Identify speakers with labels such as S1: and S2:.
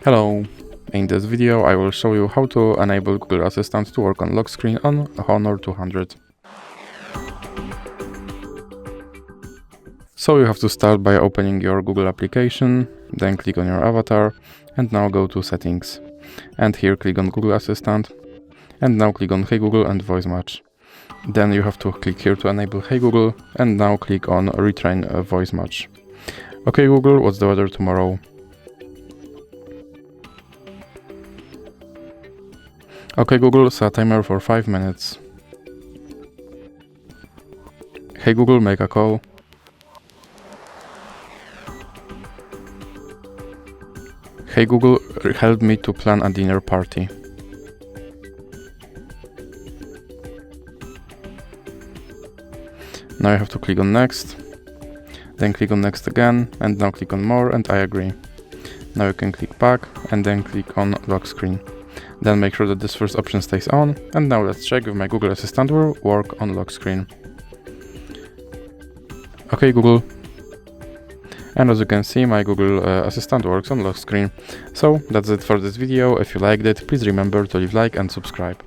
S1: Hello! In this video I will show you how to enable Google Assistant to work on lock screen on Honor 200. So you have to start by opening your Google application, then click on your avatar and now go to Settings. And here click on Google Assistant and now click on Hey Google and Voice Match. Then you have to click here to enable Hey Google and now click on Retrain Voice Match. Okay Google, what's the weather tomorrow? Okay Google, set a timer for 5 minutes. Hey Google, make a call. Hey Google, help me to plan a dinner party. Now you have to click on Next, then click on Next again, and now click on More and I agree. Now you can click Back and then click on Lock Screen. Then make sure that this first option stays on, and now let's check if my Google Assistant will work on lock screen. Okay Google. And as you can see, my Google Assistant works on lock screen. So that's it for this video. If you liked it, please remember to leave a like and subscribe.